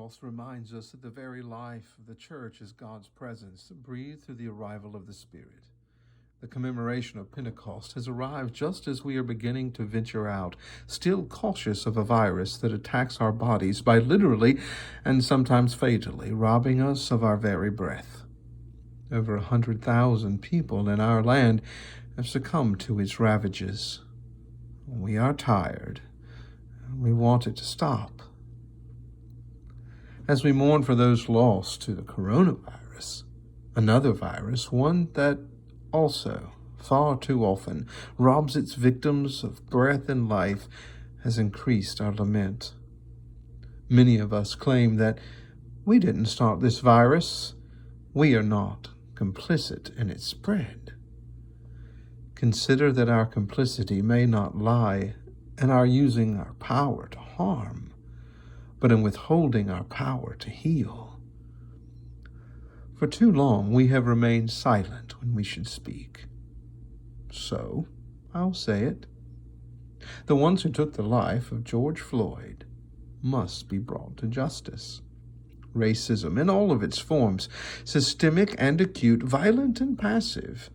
Pentecost reminds us that the very life of the church is God's presence, breathed through the arrival of the Spirit. The commemoration of Pentecost has arrived just as we are beginning to venture out, still cautious of a virus that attacks our bodies by literally and sometimes fatally robbing us of our very breath. Over 100,000 people in our land have succumbed to its ravages. We are tired. We want it to stop. As we mourn for those lost to the coronavirus, another virus, one that also, far too often, robs its victims of breath and life, has increased our lament. Many of us claim that we didn't start this virus. We are not complicit in its spread. Consider that our complicity may not lie in our using our power to harm, but in withholding our power to heal. For too long we have remained silent when we should speak. So, I'll say it. The ones who took the life of George Floyd must be brought to justice. Racism in all of its forms, systemic and acute, violent and passive,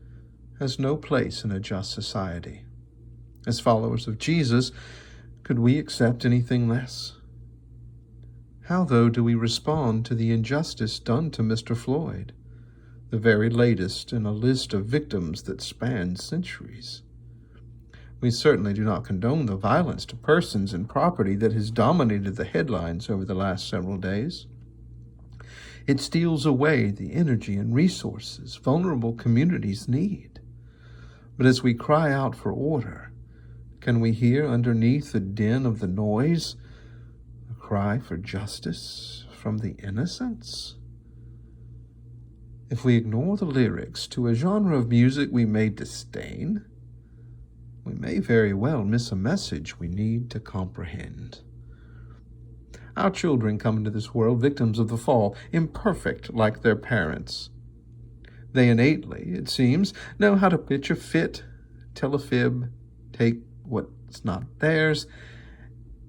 has no place in a just society. As followers of Jesus, could we accept anything less? How, though, do we respond to the injustice done to Mr. Floyd, the very latest in a list of victims that spans centuries? We certainly do not condone the violence to persons and property that has dominated the headlines over the last several days. It steals away the energy and resources vulnerable communities need. But as we cry out for order, can we hear underneath the din of the noise a cry for justice from the innocents? If we ignore the lyrics to a genre of music we may disdain, we may very well miss a message we need to comprehend. Our children come into this world victims of the fall, imperfect like their parents. They innately, it seems, know how to pitch a fit, tell a fib, take what's not theirs.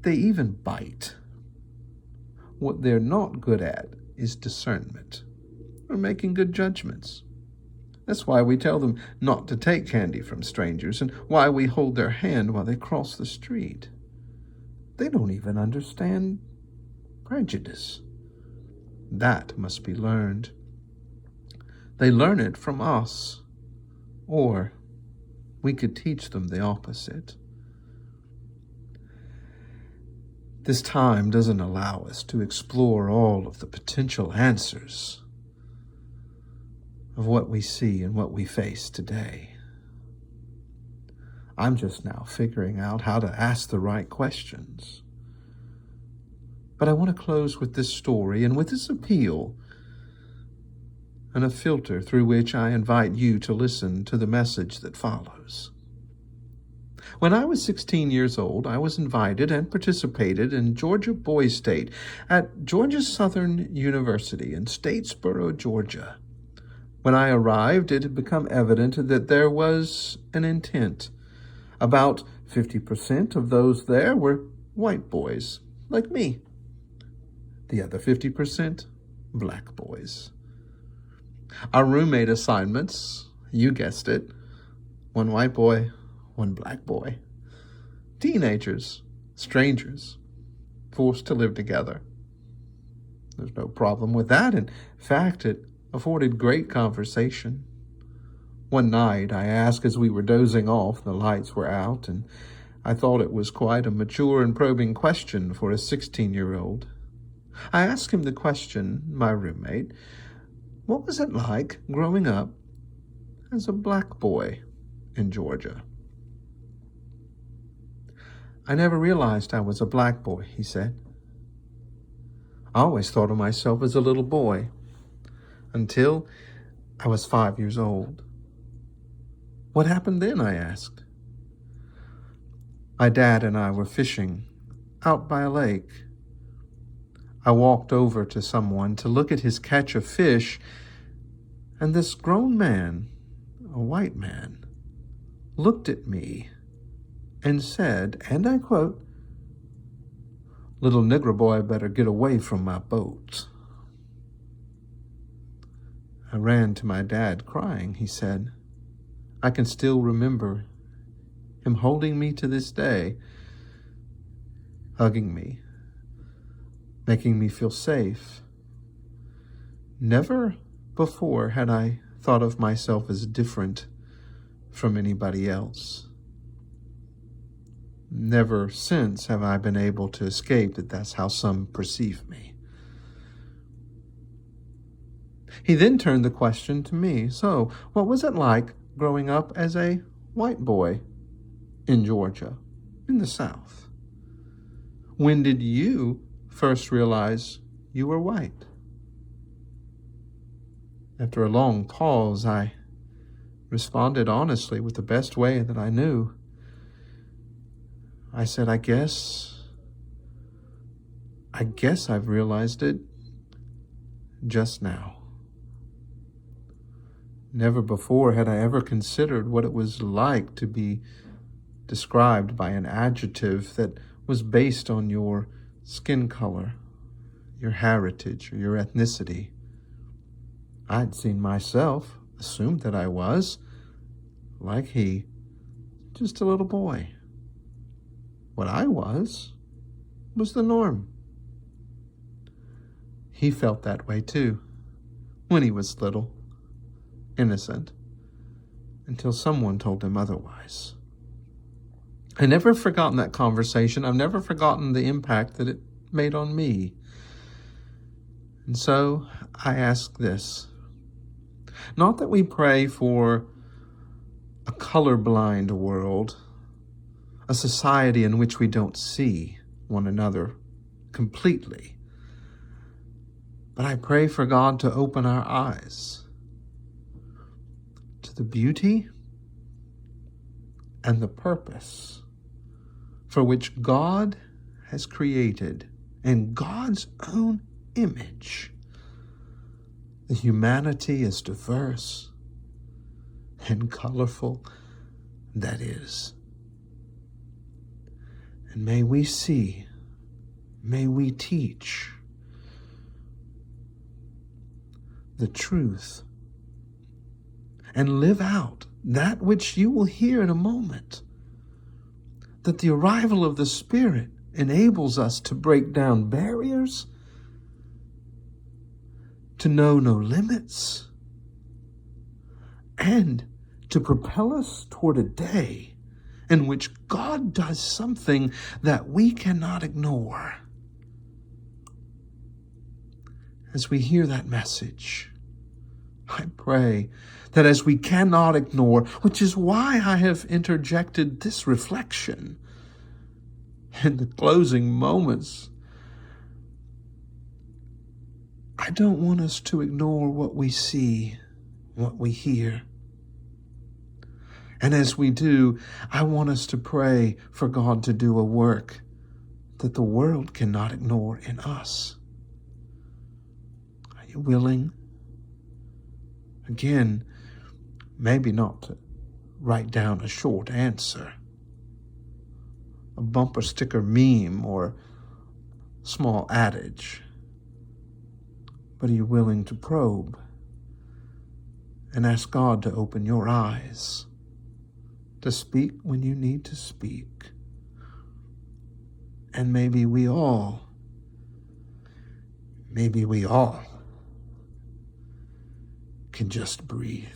They even bite. What they're not good at is discernment, or making good judgments. That's why we tell them not to take candy from strangers, and why we hold their hand while they cross the street. They don't even understand prejudice. That must be learned. They learn it from us, or we could teach them the opposite. This time doesn't allow us to explore all of the potential answers of what we see and what we face today. I'm just now figuring out how to ask the right questions. But I want to close with this story and with this appeal and a filter through which I invite you to listen to the message that follows. When I was 16 years old, I was invited and participated in Georgia Boys State at Georgia Southern University in Statesboro, Georgia. When I arrived, it had become evident that there was an intent. About 50% of those there were white boys, like me. The other 50%, black boys. Our roommate assignments, you guessed it, one white boy, one black boy. Teenagers, strangers, forced to live together. There's no problem with that. In fact, it afforded great conversation. One night, I asked as we were dozing off, the lights were out, and I thought it was quite a mature and probing question for a 16-year-old. I asked him the question, my roommate, what was it like growing up as a black boy in Georgia? I never realized I was a black boy, he said. I always thought of myself as a little boy until I was 5 years old. What happened then, I asked. My dad and I were fishing out by a lake. I walked over to someone to look at his catch of fish, and this grown man, a white man, looked at me and said, and I quote, Little nigger boy better get away from my boat. I ran to my dad crying, he said. I can still remember him holding me to this day, hugging me, making me feel safe. Never before had I thought of myself as different from anybody else. Never since have I been able to escape that that's how some perceive me. He then turned the question to me. So, what was it like growing up as a white boy in Georgia, in the South? When did you first realize you were white? After a long pause, I responded honestly with the best way that I knew. I said, I guess I've realized it just now. Never before had I ever considered what it was like to be described by an adjective that was based on your skin color, your heritage, or your ethnicity. I'd seen myself, assumed that I was, like he, just a little boy. What I was the norm. He felt that way too, when he was little, innocent, until someone told him otherwise. I've never forgotten that conversation. I've never forgotten the impact that it made on me. And so I ask this. Not that we pray for a colorblind world, a society in which we don't see one another completely, but I pray for God to open our eyes to the beauty and the purpose for which God has created in God's own image the humanity as diverse and colorful that is. And may we see, may we teach the truth and live out that which you will hear in a moment, that the arrival of the Spirit enables us to break down barriers, to know no limits, and to propel us toward a day in which God does something that we cannot ignore. As we hear that message, I pray that as we cannot ignore, which is why I have interjected this reflection in the closing moments, I don't want us to ignore what we see, what we hear. And as we do, I want us to pray for God to do a work that the world cannot ignore in us. Are you willing? Again, maybe not to write down a short answer, a bumper sticker meme or small adage, but are you willing to probe and ask God to open your eyes, to speak when you need to speak? And maybe we all can just breathe.